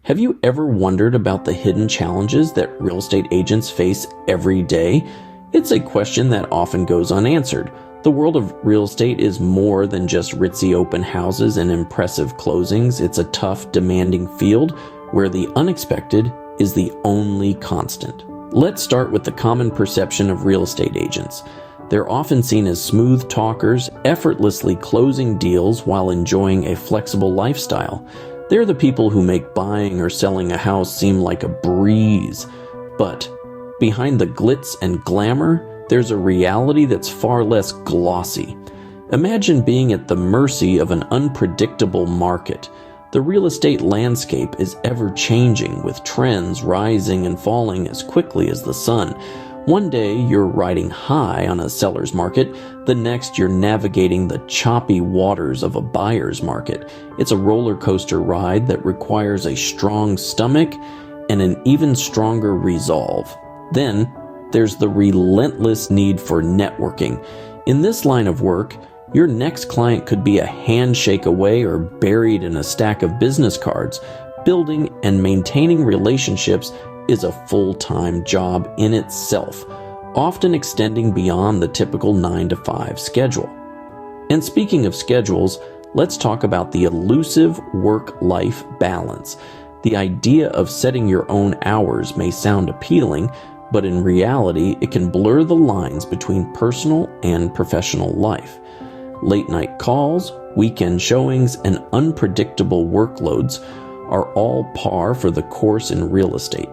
Have you ever wondered about the hidden challenges that real estate agents face every day? It's a question that often goes unanswered. The world of real estate is more than just ritzy open houses and impressive closings. It's a tough, demanding field where the unexpected is the only constant. Let's start with the common perception of real estate agents. They're often seen as smooth talkers, effortlessly closing deals while enjoying a flexible lifestyle. They're the people who make buying or selling a house seem like a breeze. But behind the glitz and glamour, there's a reality that's far less glossy. Imagine being at the mercy of an unpredictable market. The real estate landscape is ever-changing, with trends rising and falling as quickly as the sun. One day you're riding high on a seller's market, the next you're navigating the choppy waters of a buyer's market. It's a roller coaster ride that requires a strong stomach and an even stronger resolve. Then there's the relentless need for networking. In this line of work, your next client could be a handshake away or buried in a stack of business cards. Building and maintaining relationships is a full-time job in itself, often extending beyond the typical 9-to-5 schedule. And speaking of schedules, let's talk about the elusive work-life balance. The idea of setting your own hours may sound appealing, but in reality, it can blur the lines between personal and professional life. Late-night calls, weekend showings, and unpredictable workloads are all par for the course in real estate.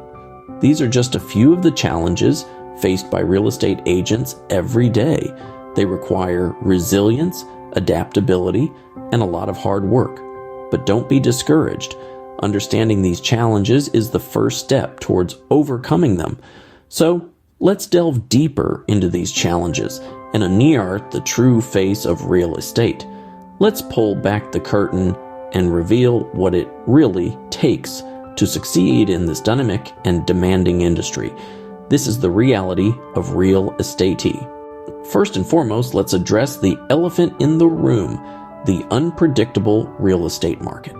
These are just a few of the challenges faced by real estate agents every day. They require resilience, adaptability, and a lot of hard work. But don't be discouraged. Understanding these challenges is the first step towards overcoming them. So, let's delve deeper into these challenges and unearth the true face of real estate. Let's pull back the curtain and reveal what it really takes to succeed in this dynamic and demanding industry. This is the reality of real estate. First and foremost, let's address the elephant in the room, the unpredictable real estate market.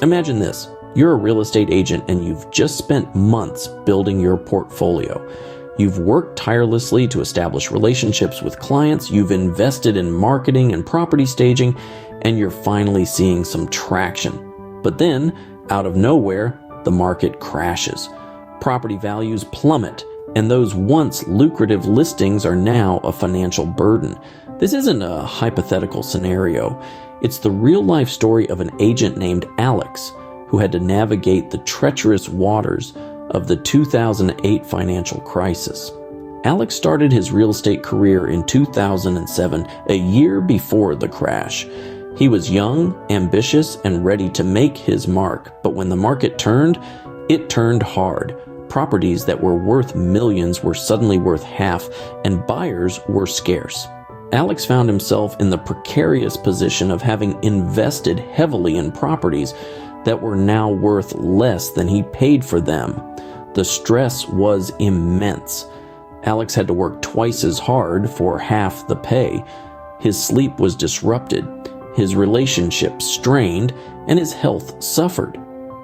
Imagine this. You're a real estate agent and you've just spent months building your portfolio. You've worked tirelessly to establish relationships with clients, you've invested in marketing and property staging, and you're finally seeing some traction. But then, out of nowhere, the market crashes. Property values plummet, and those once lucrative listings are now a financial burden. This isn't a hypothetical scenario. It's the real-life story of an agent named Alex, who had to navigate the treacherous waters of the 2008 financial crisis. Alex started his real estate career in 2007, a year before the crash. He was young, ambitious, and ready to make his mark, but when the market turned, it turned hard. Properties that were worth millions were suddenly worth half, and buyers were scarce. Alex found himself in the precarious position of having invested heavily in properties that were now worth less than he paid for them. The stress was immense. Alex had to work twice as hard for half the pay. His sleep was disrupted, his relationships strained, and his health suffered.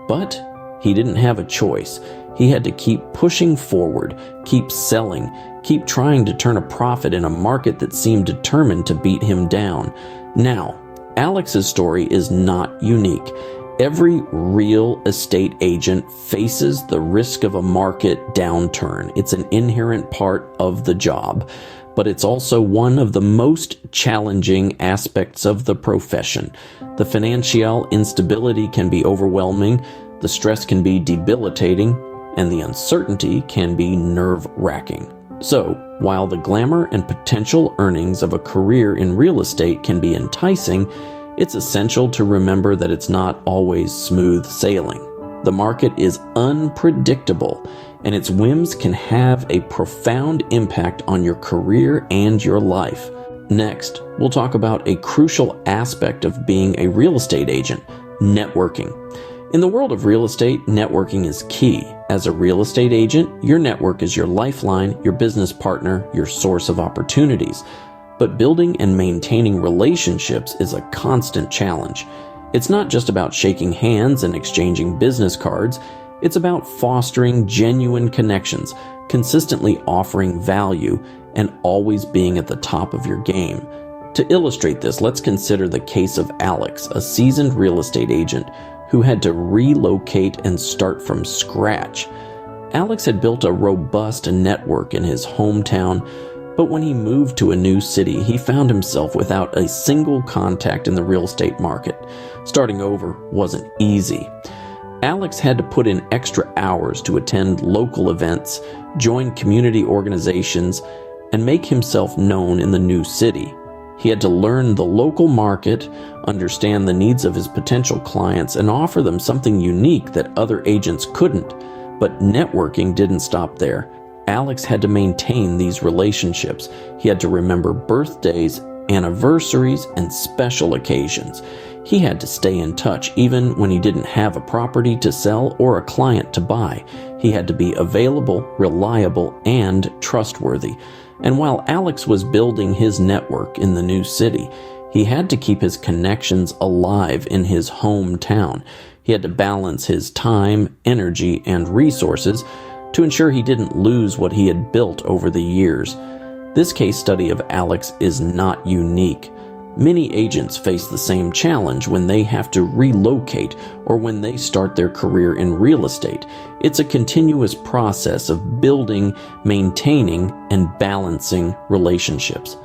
But he didn't have a choice. He had to keep pushing forward, keep selling, keep trying to turn a profit in a market that seemed determined to beat him down. Now, Alex's story is not unique. Every real estate agent faces the risk of a market downturn. It's an inherent part of the job, but it's also one of the most challenging aspects of the profession. The financial instability can be overwhelming, the stress can be debilitating, and the uncertainty can be nerve-wracking. So, while the glamour and potential earnings of a career in real estate can be enticing, it's essential to remember that it's not always smooth sailing. The market is unpredictable, and its whims can have a profound impact on your career and your life. Next, we'll talk about a crucial aspect of being a real estate agent: networking. In the world of real estate, networking is key. As a real estate agent, your network is your lifeline, your business partner, your source of opportunities. But building and maintaining relationships is a constant challenge. It's not just about shaking hands and exchanging business cards. It's about fostering genuine connections, consistently offering value, and always being at the top of your game. To illustrate this, let's consider the case of Alex, a seasoned real estate agent who had to relocate and start from scratch. Alex had built a robust network in his hometown, but when he moved to a new city, he found himself without a single contact in the real estate market. Starting over wasn't easy. Alex had to put in extra hours to attend local events, join community organizations, and make himself known in the new city. He had to learn the local market, understand the needs of his potential clients, and offer them something unique that other agents couldn't. But networking didn't stop there. Alex had to maintain these relationships. He had to remember birthdays, anniversaries, and special occasions. He had to stay in touch even when he didn't have a property to sell or a client to buy. He had to be available, reliable, and trustworthy. And while Alex was building his network in the new city, he had to keep his connections alive in his hometown. He had to balance his time, energy, and resources to ensure he didn't lose what he had built over the years. This case study of Alex is not unique. Many agents face the same challenge when they have to relocate or when they start their career in real estate. It's a continuous process of building, maintaining, and balancing relationships.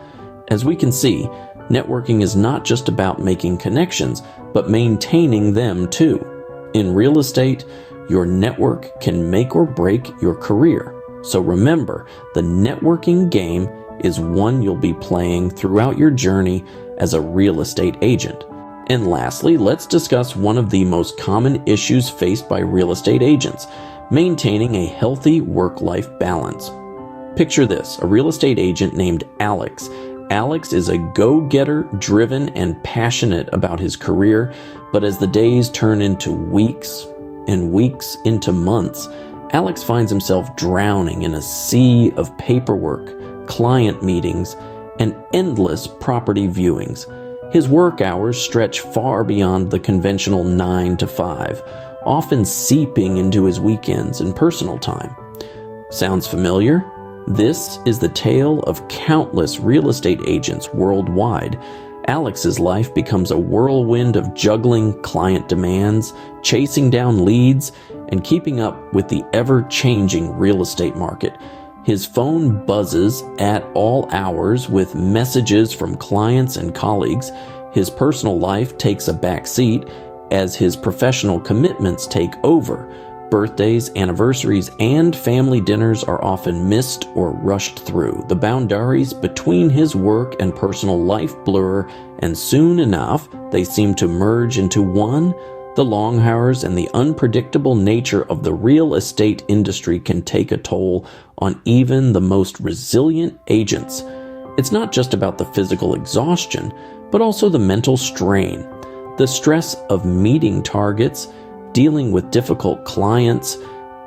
As we can see, networking is not just about making connections, but maintaining them too. In real estate, your network can make or break your career. So remember, the networking game is one you'll be playing throughout your journey as a real estate agent. And lastly, let's discuss one of the most common issues faced by real estate agents: maintaining a healthy work-life balance. Picture this: a real estate agent named Alex. Alex is a go-getter, driven, and passionate about his career, but as the days turn into weeks and weeks into months, Alex finds himself drowning in a sea of paperwork, client meetings, and endless property viewings. His work hours stretch far beyond the conventional 9 to 5, often seeping into his weekends and personal time. Sounds familiar? This is the tale of countless real estate agents worldwide. Alex's life becomes a whirlwind of juggling client demands, chasing down leads, and keeping up with the ever-changing real estate market. His phone buzzes at all hours with messages from clients and colleagues. His personal life takes a back seat as his professional commitments take over. Birthdays, anniversaries, and family dinners are often missed or rushed through. The boundaries between his work and personal life blur, and soon enough, they seem to merge into one. The long hours and the unpredictable nature of the real estate industry can take a toll on even the most resilient agents. It's not just about the physical exhaustion, but also the mental strain. The stress of meeting targets, dealing with difficult clients,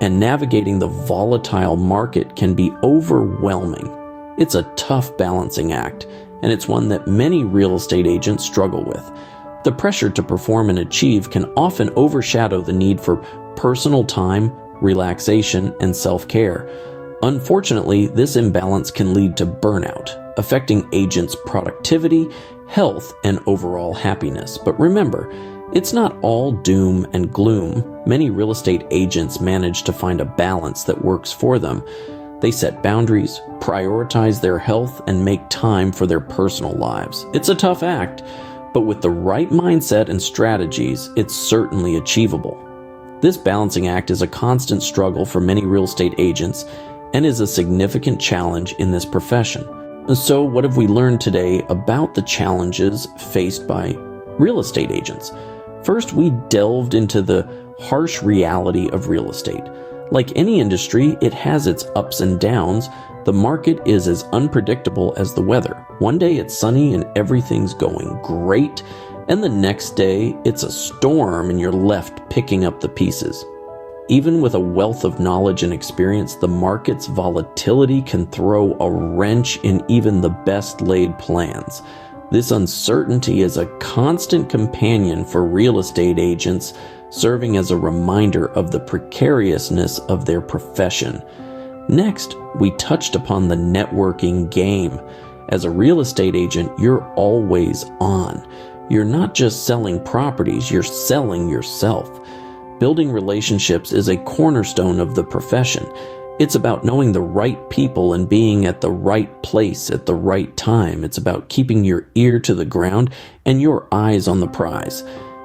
and navigating the volatile market can be overwhelming. It's a tough balancing act, and it's one that many real estate agents struggle with. The pressure to perform and achieve can often overshadow the need for personal time, relaxation, and self-care. Unfortunately, this imbalance can lead to burnout, affecting agents' productivity, health, and overall happiness. But remember, it's not all doom and gloom. Many real estate agents manage to find a balance that works for them. They set boundaries, prioritize their health, and make time for their personal lives. It's a tough act, but with the right mindset and strategies, it's certainly achievable. This balancing act is a constant struggle for many real estate agents and is a significant challenge in this profession. So what have we learned today about the challenges faced by real estate agents? First, we delved into the harsh reality of real estate. Like any industry, it has its ups and downs. The market is as unpredictable as the weather. One day it's sunny and everything's going great, and the next day it's a storm and you're left picking up the pieces. Even with a wealth of knowledge and experience, the market's volatility can throw a wrench in even the best laid plans. This uncertainty is a constant companion for real estate agents, serving as a reminder of the precariousness of their profession. Next, we touched upon the networking game. As a real estate agent, you're always on. You're not just selling properties, you're selling yourself. Building relationships is a cornerstone of the profession. It's about knowing the right people and being at the right place at the right time. It's about keeping your ear to the ground and your eyes on the prize.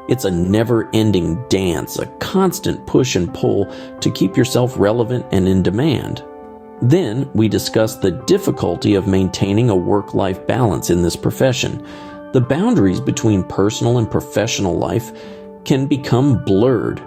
It's a never-ending dance, a constant push and pull to keep yourself relevant and in demand. Then we discussed the difficulty of maintaining a work-life balance in this profession. The boundaries between personal and professional life can become blurred.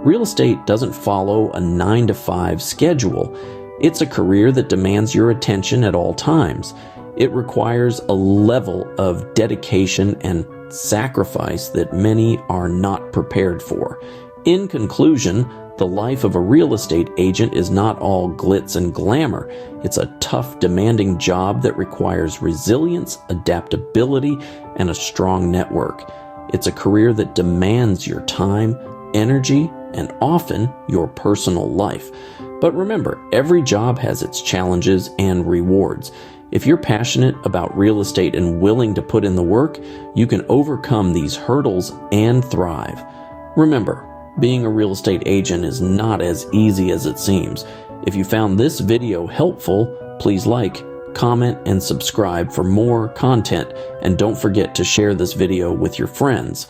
Real estate doesn't follow a 9-to-5 schedule. It's a career that demands your attention at all times. It requires a level of dedication and sacrifice that many are not prepared for. In conclusion, the life of a real estate agent is not all glitz and glamour. It's a tough, demanding job that requires resilience, adaptability, and a strong network. It's a career that demands your time, energy, and often your personal life. But remember, every job has its challenges and rewards. If you're passionate about real estate and willing to put in the work, you can overcome these hurdles and thrive. Remember, being a real estate agent is not as easy as it seems. If you found this video helpful, please like, comment, and subscribe for more content. And don't forget to share this video with your friends.